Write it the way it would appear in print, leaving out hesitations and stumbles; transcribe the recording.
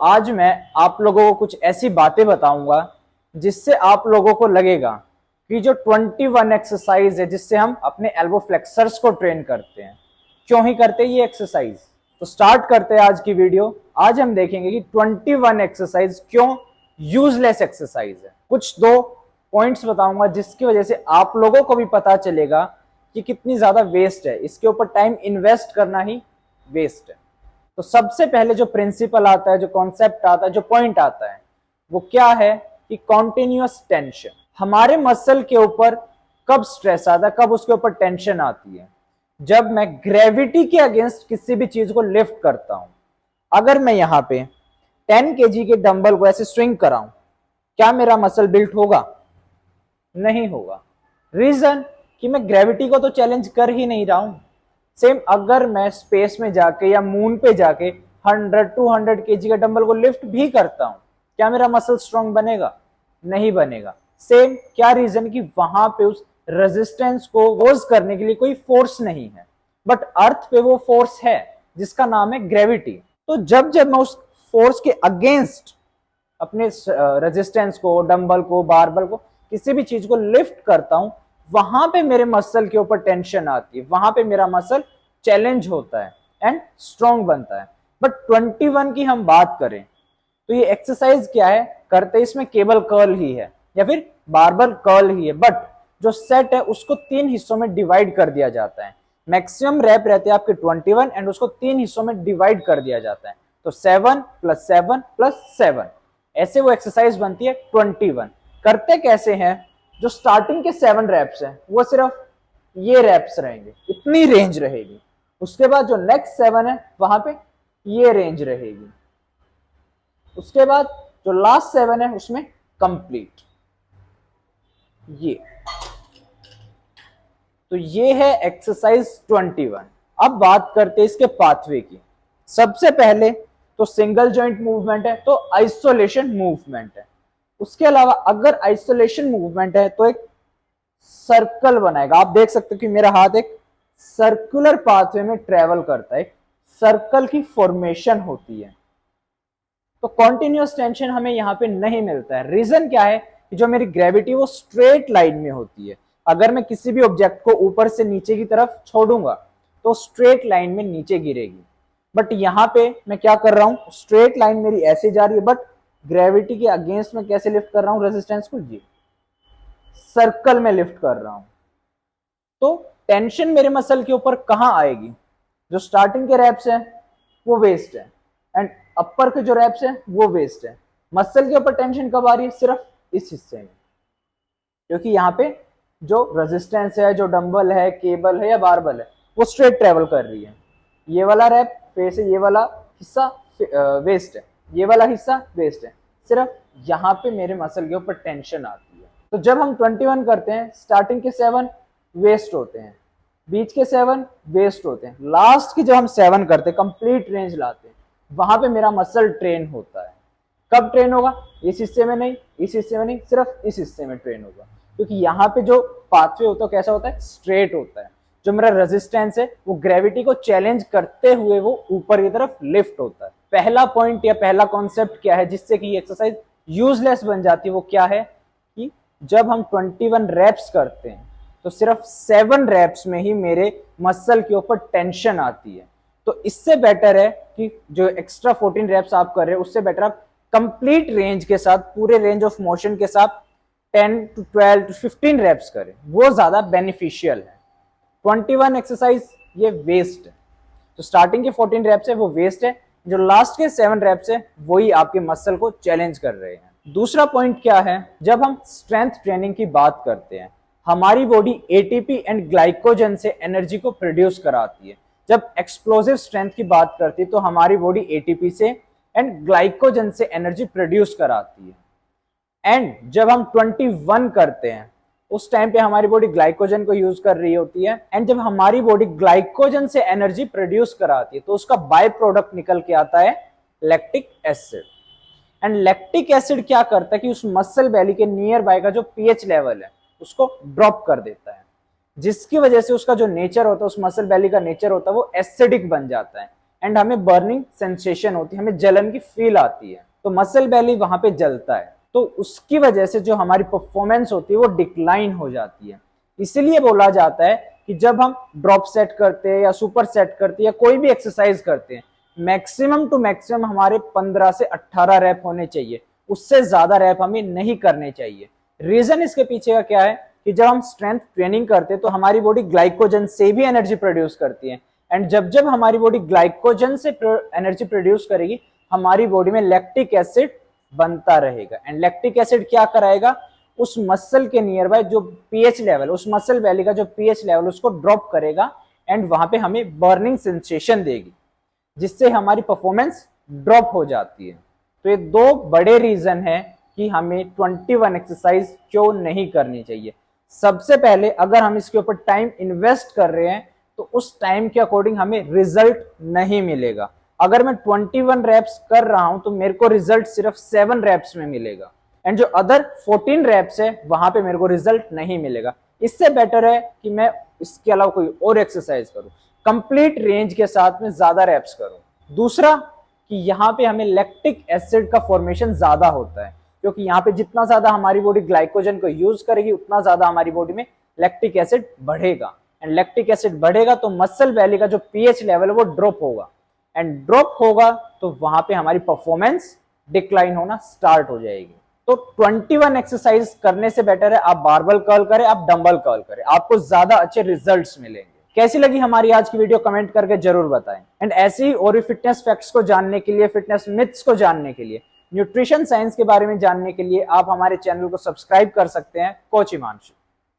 आज मैं आप लोगों को कुछ ऐसी बातें बताऊंगा जिससे आप लोगों को लगेगा कि जो 21 एक्सरसाइज है जिससे हम अपने एल्बो फ्लेक्सर्स को ट्रेन करते हैं, क्यों ही करते हैं ये एक्सरसाइज। तो स्टार्ट करते हैं आज की वीडियो। आज हम देखेंगे कि 21 एक्सरसाइज क्यों यूजलेस एक्सरसाइज है। कुछ दो पॉइंट्स बताऊंगा जिसकी वजह से आप लोगों को भी पता चलेगा कि कितनी ज्यादा वेस्ट है, इसके ऊपर टाइम इन्वेस्ट करना ही वेस्ट है। तो सबसे पहले जो प्रिंसिपल आता है, जो कॉन्सेप्ट आता है, जो पॉइंट आता है, वो क्या है कि कॉन्टिन्यूअस टेंशन। हमारे मसल के ऊपर कब स्ट्रेस आता है, कब उसके ऊपर टेंशन आती है? जब मैं ग्रेविटी के अगेंस्ट किसी भी चीज को लिफ्ट करता हूं। अगर मैं यहां पे 10 केजी के डंबल को ऐसे स्विंग कराऊं, क्या मेरा मसल बिल्ट होगा? नहीं होगा। रीजन कि मैं ग्रेविटी को तो चैलेंज कर ही नहीं रहा हूं। सेम अगर मैं स्पेस में जाके या मून पे जाके 100-200 केजी का डंबल को लिफ्ट भी करता हूं, क्या मेरा मसल स्ट्रांग बनेगा? नहीं बनेगा। सेम क्या रीजन कि वहां पे उस रेजिस्टेंस को रोज करने के लिए कोई फोर्स नहीं है, बट अर्थ पे वो फोर्स है जिसका नाम है ग्रेविटी। तो जब जब मैं उस फोर्स के अगेंस्ट अपने रेजिस्टेंस को, डंबल को, बारबल को, किसी भी चीज को लिफ्ट करता हूं, वहां पे मेरे मसल के ऊपर टेंशन आती है, वहां पे मेरा मसल चैलेंज होता है एंड स्ट्रॉन्ग बनता है। बट 21 की हम बात करें तो ये एक्सरसाइज क्या है करते, इसमें केबल कर्ल ही है या फिर बारबल कर्ल ही है, बट जो सेट है उसको 3 हिस्सों में डिवाइड कर दिया जाता है। मैक्सिमम रैप रहते हैं आपके 21 एंड उसको 3 हिस्सों में डिवाइड कर दिया जाता है। तो 7 + 7 + 7 ऐसे वो एक्सरसाइज बनती है 21। करते कैसे हैं? जो स्टार्टिंग के 7 रैप्स हैं वो सिर्फ ये रैप्स रहेंगे, इतनी रेंज रहेगी। उसके बाद जो नेक्स्ट 7 है वहां पे ये रेंज रहेगी। उसके बाद जो लास्ट 7 है उसमें कंप्लीट ये। तो ये है एक्सरसाइज 21। अब बात करते हैं इसके पाथवे की। सबसे पहले तो सिंगल जॉइंट मूवमेंट है तो आइसोलेशन मूवमेंट है। उसके अलावा अगर आइसोलेशन मूवमेंट है तो एक सर्कल बनाएगा। आप देख सकते हो कि मेरा हाथ एक सर्कुलर पाथवे में ट्रेवल करता है, सर्कल की फॉर्मेशन होती है। तो कॉन्टिन्यूअस टेंशन हमें यहाँ पे नहीं मिलता है। रीजन क्या है कि जो मेरी ग्रेविटी वो स्ट्रेट लाइन में होती है। अगर मैं किसी भी ऑब्जेक्ट को ऊपर से नीचे की तरफ छोड़ूंगा तो स्ट्रेट लाइन में नीचे गिरेगी। बट यहाँ पे मैं क्या कर रहा हूँ, स्ट्रेट लाइन मेरी ऐसे जा रही है, बट ग्रेविटी के अगेंस्ट में कैसे लिफ्ट कर रहा हूँ रेजिस्टेंस को? जी, सर्कल में लिफ्ट कर रहा हूं। तो टेंशन मेरे मसल के ऊपर कहां आएगी? जो स्टार्टिंग के रैप्स हैं वो वेस्ट है एंड अपर के जो रैप्स हैं वो वेस्ट है। मसल के ऊपर टेंशन कब आ रही है? सिर्फ इस हिस्से में, क्योंकि यहाँ पे जो रेजिस्टेंस है, जो डंबल है, केबल है या बारबल है, वो स्ट्रेट ट्रेवल कर रही है। ये वाला रैप फेस है, ये वाला हिस्सा वेस्ट है, ये वाला हिस्सा वेस्ट है। सिर्फ यहाँ पे मेरे मसल के ऊपर टेंशन आती है। तो जब हम 21 करते हैं, स्टार्टिंग के 7 वेस्ट होते हैं, बीच के 7 वेस्ट होते हैं, लास्ट की जब हम 7 करते हैं, कंप्लीट रेंज लाते हैं, वहां पे मेरा मसल ट्रेन होता है। कब ट्रेन होगा? इस हिस्से में नहीं, इस हिस्से में नहीं, सिर्फ इस हिस्से में ट्रेन होगा। क्योंकि यहाँ पे जो पाथवे होता है कैसा होता है? स्ट्रेट होता है। जो मेरा रेजिस्टेंस है वो ग्रेविटी को चैलेंज करते हुए वो ऊपर की तरफ लिफ्ट होता है। पहला पॉइंट या पहला कॉन्सेप्ट क्या है जिससे कि ये एक्सरसाइज यूजलेस बन जाती है? वो क्या है कि जब हम 21 रैप्स करते हैं तो सिर्फ 7 रैप्स में ही मेरे मसल के ऊपर टेंशन आती है। तो इससे बेटर है कि जो एक्स्ट्रा 14 रैप्स आप कर रहे हो उससे बेटर आप कंप्लीट रेंज के साथ, पूरे रेंज ऑफ मोशन के साथ 10 to 12 to 15 रैप्स करें, वो ज्यादा बेनिफिशियल है। 21 एक्सरसाइज ये वेस्ट है। तो स्टार्टिंग के 14 रैप्स है वो वेस्ट है, जो लास्ट के 7 रैप्स है वही आपके मसल को चैलेंज कर रहे हैं। दूसरा पॉइंट क्या है? जब हम स्ट्रेंथ ट्रेनिंग की बात करते हैं, हमारी बॉडी एटीपी एंड ग्लाइकोजन से एनर्जी को प्रोड्यूस कराती है। जब एक्सप्लोसिव स्ट्रेंथ की बात करती है तो हमारी बॉडी एटीपी से एंड ग्लाइकोजन से एनर्जी प्रोड्यूस कराती है। एंड जब हम 21 करते हैं उस टाइम पे हमारी बॉडी ग्लाइकोजन को यूज कर रही होती है। एंड जब हमारी बॉडी ग्लाइकोजन से एनर्जी प्रोड्यूस कराती है तो उसका बाय प्रोडक्ट निकल के आता है lactic acid. And lactic acid क्या करता है कि उस मसल बेली के नियर बाय का जो पीएच लेवल है उसको ड्रॉप कर देता है, जिसकी वजह से उसका जो नेचर होता है, उस मसल बेली का नेचर होता है वो एसिडिक बन जाता है। एंड हमें बर्निंग सेंसेशन होती है, हमें जलन की फील आती है, तो मसल बेली वहां पे जलता है, तो उसकी वजह से जो हमारी परफॉर्मेंस होती है वो डिक्लाइन हो जाती है। इसीलिए बोला जाता है कि जब हम ड्रॉप सेट करते हैं या सुपर सेट करते हैं या कोई भी एक्सरसाइज करते हैं, मैक्सिमम टू मैक्सिमम हमारे 15 से 18 रैप होने चाहिए, उससे ज्यादा रैप हमें नहीं करने चाहिए। रीजन इसके पीछे का क्या है कि जब हम स्ट्रेंथ ट्रेनिंग करते हैं तो हमारी बॉडी ग्लाइकोजन से भी एनर्जी प्रोड्यूस करती है, एंड जब जब हमारी बॉडी ग्लाइकोजन से एनर्जी प्रोड्यूस करेगी, हमारी बॉडी में लैक्टिक एसिड बनता रहेगा, एंड लैक्टिक एसिड क्या कराएगा, उस मसल के नियर बाय जो पीएच लेवल, उस मसल वैली का जो पीएच लेवल उसको ड्रॉप करेगा, एंड वहां पे हमें बर्निंग सेंसेशन देगी, जिससे हमारी परफॉर्मेंस ड्रॉप हो जाती है। तो ये दो बड़े रीजन है कि हमें 21 एक्सरसाइज क्यों नहीं करनी चाहिए। सबसे पहले अगर हम इसके ऊपर टाइम इन्वेस्ट कर रहे हैं तो उस टाइम के अकॉर्डिंग हमें रिजल्ट नहीं मिलेगा। अगर मैं 21 रैप्स कर रहा हूं तो मेरे को रिजल्ट सिर्फ 7 रैप्स में मिलेगा, एंड जो अदर 14 रैप्स है वहां पे मेरे को रिजल्ट नहीं मिलेगा। इससे बेटर है कि मैं इसके अलावा कोई और एक्सरसाइज करूं, कंप्लीट रेंज के साथ में ज्यादा रैप्स करूं। दूसरा कि यहाँ पे हमें लैक्टिक एसिड का फॉर्मेशन ज्यादा होता है, क्योंकि यहाँ पे जितना ज्यादा हमारी बॉडी ग्लाइकोजन को यूज करेगी उतना ज्यादा हमारी बॉडी में लैक्टिक एसिड बढ़ेगा, एंड लैक्टिक एसिड बढ़ेगा तो मसल वैली का जो पीएच लेवल है वो ड्रॉप होगा, एंड ड्रॉप होगा तो वहां पे हमारी परफॉर्मेंस डिक्लाइन होना स्टार्ट हो जाएगी। तो 21 एक्सरसाइज करने से बेटर है आप बारबल कर्ल करें, आप डंबल कर्ल करें, आपको ज्यादा अच्छे रिजल्ट्स मिलेंगे। कैसी लगी हमारी आज की वीडियो कमेंट करके जरूर बताएं, एंड ऐसी ही और भी फिटनेस फैक्ट्स को जानने के लिए, फिटनेस मिथ्स को जानने के लिए, न्यूट्रिशन साइंस के बारे में जानने के लिए आप हमारे चैनल को सब्सक्राइब कर सकते हैं, कोच हिमांशु।